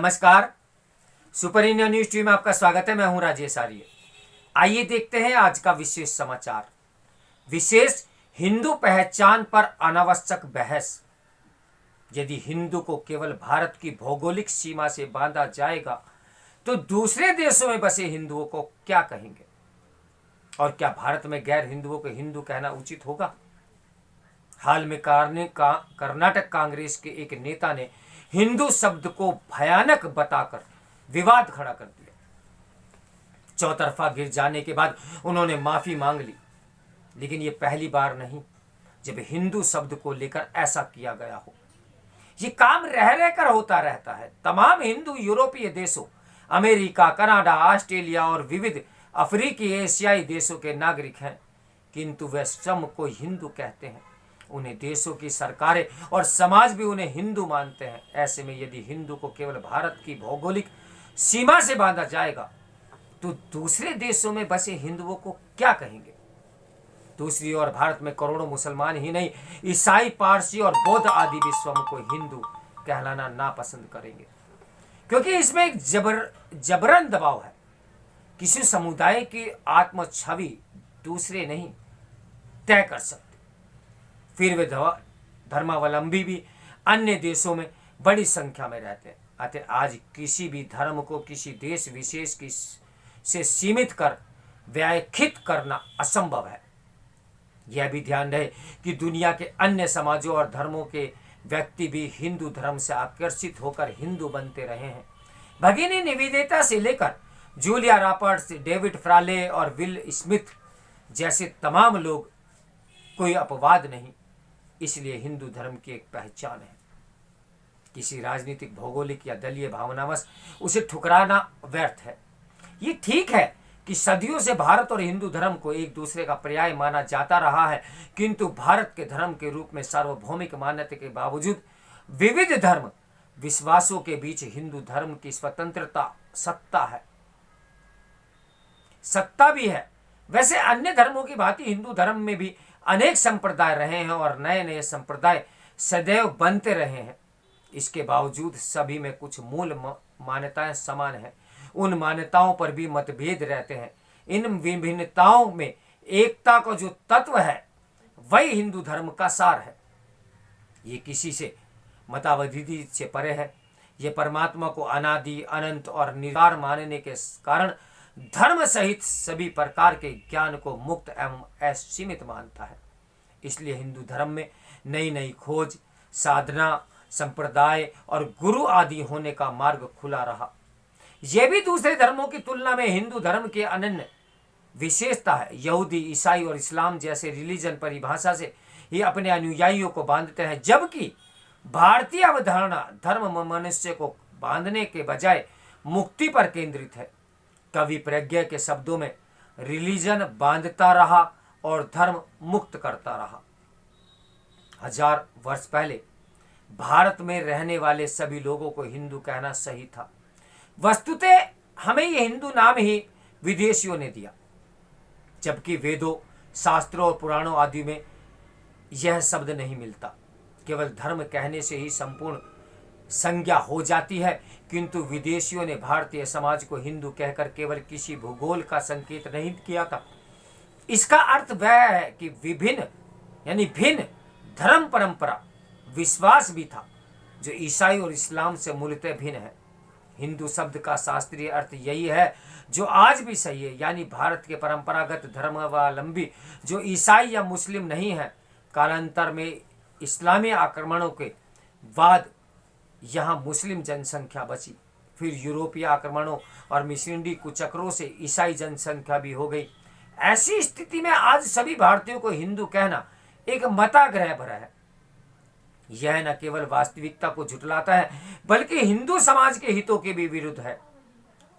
नमस्कार। Super India news TV में आपका स्वागत है। मैं हूं राजेश आर्य। आइए देखते हैं आज का विशेष समाचार। विशेष हिंदू पहचान पर अनावश्यक बहस। यदि हिंदू को केवल भारत की भौगोलिक सीमा से बांधा जाएगा तो दूसरे देशों में बसे हिंदुओं को क्या कहेंगे, और क्या भारत में गैर हिंदुओं को हिंदू कहना उचित होगा? हाल में कर्नाटक कांग्रेस के एक नेता ने हिंदू शब्द को भयानक बताकर विवाद खड़ा कर दिया। चौतरफा गिर जाने के बाद उन्होंने माफी मांग ली, लेकिन यह पहली बार नहीं जब हिंदू शब्द को लेकर ऐसा किया गया हो। यह काम रह रहकर होता रहता है। तमाम हिंदू यूरोपीय देशों, अमेरिका, कनाडा, ऑस्ट्रेलिया और विविध अफ्रीकी एशियाई देशों के नागरिक हैं, किंतु वे स्वयं को हिंदू कहते हैं। उन्हें देशों की सरकारें और समाज भी उन्हें हिंदू मानते हैं। ऐसे में यदि हिंदू को केवल भारत की भौगोलिक सीमा से बांधा जाएगा तो दूसरे देशों में बसे हिंदुओं को क्या कहेंगे? दूसरी ओर भारत में करोड़ों मुसलमान ही नहीं, ईसाई, पारसी और बौद्ध आदि भी स्वयं को हिंदू कहलाना नापसंद करेंगे, क्योंकि इसमें एक जबरन दबाव है। किसी समुदाय की आत्म छवि दूसरे नहीं तय कर सकते। फिर वे धर्मावलंबी भी अन्य देशों में बड़ी संख्या में रहते हैं। अतः आज किसी भी धर्म को किसी देश विशेष से सीमित कर व्याख्यात करना असंभव है। यह भी ध्यान रहे कि दुनिया के अन्य समाजों और धर्मों के व्यक्ति भी हिंदू धर्म से आकर्षित होकर हिंदू बनते रहे हैं। भगिनी निवेदिता से लेकर जूलिया रॉबर्ट्स, डेविड फ्राले और विल स्मिथ जैसे तमाम लोग कोई अपवाद नहीं। इसलिए हिंदू धर्म की एक पहचान है। किसी राजनीतिक, भौगोलिक या दलीय भावनावश उसे ठुकराना व्यर्थ है। ये ठीक है कि सदियों से भारत और हिंदू धर्म को एक दूसरे का पर्याय माना जाता रहा है, किंतु भारत के धर्म के रूप में सार्वभौमिक मान्यता के बावजूद विविध धर्म विश्वासों के बीच हिंदू धर्म की स्वतंत्रता सत्ता भी है। वैसे अन्य धर्मों की भांति हिंदू धर्म में भी अनेक संप्रदाय रहे हैं और नए नए संप्रदाय सदैव बनते रहे हैं। इसके बावजूद सभी में कुछ मूल मान्यताएं समान हैं। उन मान्यताओं पर भी मतभेद रहते हैं। इन विभिन्नताओं में एकता का जो तत्व है वही हिंदू धर्म का सार है। ये किसी से मतावधि से परे है। ये परमात्मा को अनादि, अनंत और निराकार मानने के कारण धर्म सहित सभी प्रकार के ज्ञान को मुक्त एवं असीमित मानता है। इसलिए हिंदू धर्म में नई नई खोज, साधना, संप्रदाय और गुरु आदि होने का मार्ग खुला रहा। यह भी दूसरे धर्मों की तुलना में हिंदू धर्म की अनन्य विशेषता है। यहूदी, ईसाई और इस्लाम जैसे रिलीजन परिभाषा से ही अपने अनुयायियों को बांधते हैं, जबकि भारतीय अवधारणा धर्म मनुष्य को बांधने के बजाय मुक्ति पर केंद्रित है। कवि प्रज्ञा के शब्दों में रिलीजन बांधता रहा और धर्म मुक्त करता रहा। 1000 वर्ष पहले भारत में रहने वाले सभी लोगों को हिंदू कहना सही था। वस्तुतः हमें यह हिंदू नाम ही विदेशियों ने दिया, जबकि वेदों, शास्त्रों और पुराणों आदि में यह शब्द नहीं मिलता। केवल धर्म कहने से ही संपूर्ण संज्ञा हो जाती है, किंतु विदेशियों ने भारतीय समाज को हिंदू कहकर केवल किसी भूगोल का संकेत नहीं किया था। इसका अर्थ वह है कि विभिन्न यानी भिन्न धर्म, परंपरा, विश्वास भी था, जो ईसाई और इस्लाम से मूलतः भिन्न है। हिंदू शब्द का शास्त्रीय अर्थ यही है जो आज भी सही है, यानी भारत के परंपरागत धर्मावलंबी जो ईसाई या मुस्लिम नहीं है। कालांतर में इस्लामी आक्रमणों के बाद यहाँ मुस्लिम जनसंख्या बची। फिर यूरोपीय आक्रमणों और मिशनरी कुचक्रों से ईसाई जनसंख्या भी हो गई। ऐसी स्थिति में आज सभी भारतीयों को हिंदू कहना एक मताग्रह भरा है। यह न केवल वास्तविकता को झुठलाता है, बल्कि हिंदू समाज के हितों के भी विरुद्ध है।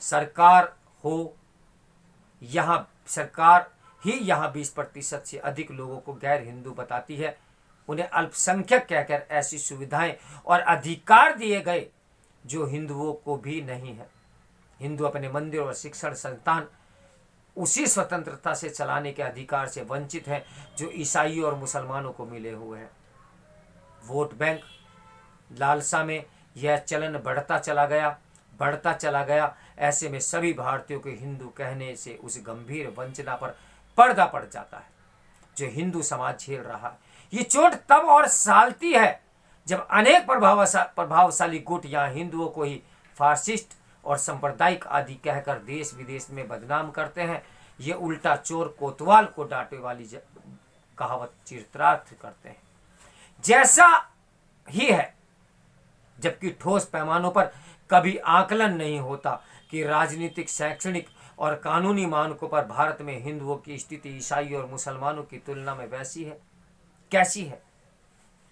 सरकार ही यहाँ 20% से अधिक लोगों को गैर हिंदू बताती है। उन्हें अल्पसंख्यक कहकर ऐसी सुविधाएं और अधिकार दिए गए जो हिंदुओं को भी नहीं है। हिंदू अपने मंदिर और शिक्षण संस्थान उसी स्वतंत्रता से चलाने के अधिकार से वंचित हैं जो ईसाई और मुसलमानों को मिले हुए हैं। वोट बैंक लालसा में यह चलन बढ़ता चला गया बढ़ता चला गया। ऐसे में सभी भारतीयों को हिंदू कहने से उस गंभीर वंचना पर पर्दा पड़ जाता है जो हिंदू समाज झेल रहा है। ये चोट तब और सालती है जब अनेक प्रभावशाली गुट यहाँ हिंदुओं को ही फासिस्ट और सांप्रदायिक आदि कहकर देश विदेश में बदनाम करते हैं। ये उल्टा चोर कोतवाल को डांटे वाली कहावत चरितार्थ करते हैं जैसा ही है, जबकि ठोस पैमानों पर कभी आकलन नहीं होता कि राजनीतिक, शैक्षणिक और कानूनी मानकों पर भारत में हिंदुओं की स्थिति ईसाई और मुसलमानों की तुलना में वैसी है कैसी है।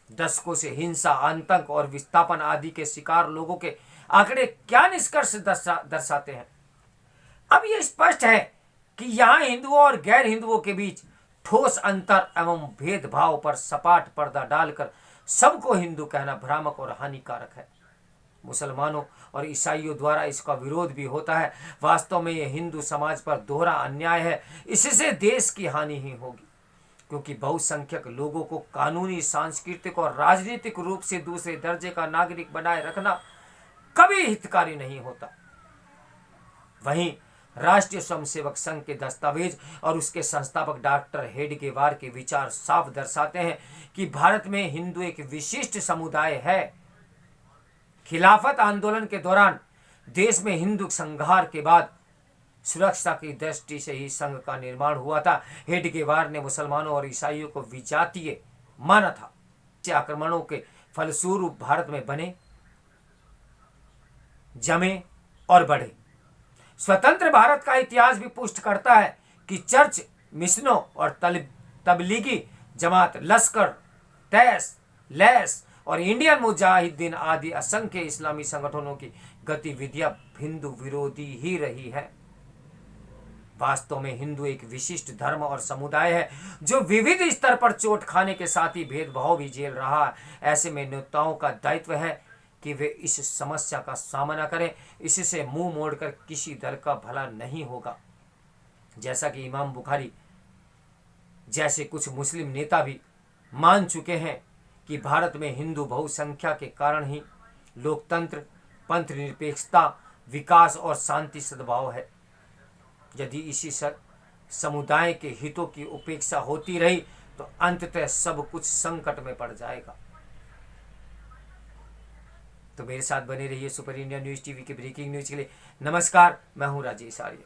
दशकों से हिंसा, आतंक और विस्थापन आदि के शिकार लोगों के आंकड़े क्या निष्कर्ष दर्शाते हैं। अब यह स्पष्ट है कि यहाँ हिंदुओं और गैर हिंदुओं के बीच ठोस अंतर एवं भेदभाव पर सपाट पर्दा डालकर सबको हिंदू कहना भ्रामक और हानिकारक है। मुसलमानों और ईसाइयों द्वारा इसका विरोध भी होता है। वास्तव में यह हिंदू समाज पर दोहरा अन्याय है। इससे देश की हानि ही होगी, क्योंकि बहुसंख्यक लोगों को कानूनी, सांस्कृतिक और राजनीतिक रूप से दूसरे दर्जे का नागरिक बनाए रखना कभी हितकारी नहीं होता। वहीं राष्ट्रीय स्वयंसेवक संघ के दस्तावेज और उसके संस्थापक डॉक्टर हेडगेवार के विचार साफ दर्शाते हैं कि भारत में हिंदू एक विशिष्ट समुदाय है। खिलाफत आंदोलन के दौरान देश में हिंदू संघार के बाद सुरक्षा की दृष्टि से ही संघ का निर्माण हुआ था। हेडगेवार ने मुसलमानों और ईसाइयों को विजातीय माना था। आक्रमणों के फलस्वरूप भारत में बने, जमे और बढ़े। स्वतंत्र भारत का इतिहास भी पुष्ट करता है कि चर्च, मिशनों और तबलीगी जमात, लश्कर, तैस, लैस और इंडियन मुजाहिदीन आदि असंख्य इस्लामी संगठनों की गतिविधियां हिंदू विरोधी ही रही है। वास्तव में हिंदू एक विशिष्ट धर्म और समुदाय है जो विविध स्तर पर चोट खाने के साथ ही भेदभाव भी झेल रहा है। ऐसे में नेताओं का दायित्व है कि वे इस समस्या का सामना करें। इससे मुंह मोड़कर किसी दल का भला नहीं होगा। जैसा कि इमाम बुखारी जैसे कुछ मुस्लिम नेता भी मान चुके हैं कि भारत में हिंदू बहुसंख्या के कारण ही लोकतंत्र, पंथ निरपेक्षता, विकास और शांति सद्भाव है। यदि इसी समुदाय के हितों की उपेक्षा होती रही तो अंततः सब कुछ संकट में पड़ जाएगा। तो मेरे साथ बने रहिए सुपर इंडिया न्यूज़ टीवी के ब्रेकिंग न्यूज़ के लिए। नमस्कार, मैं हूं राजेश आर्य।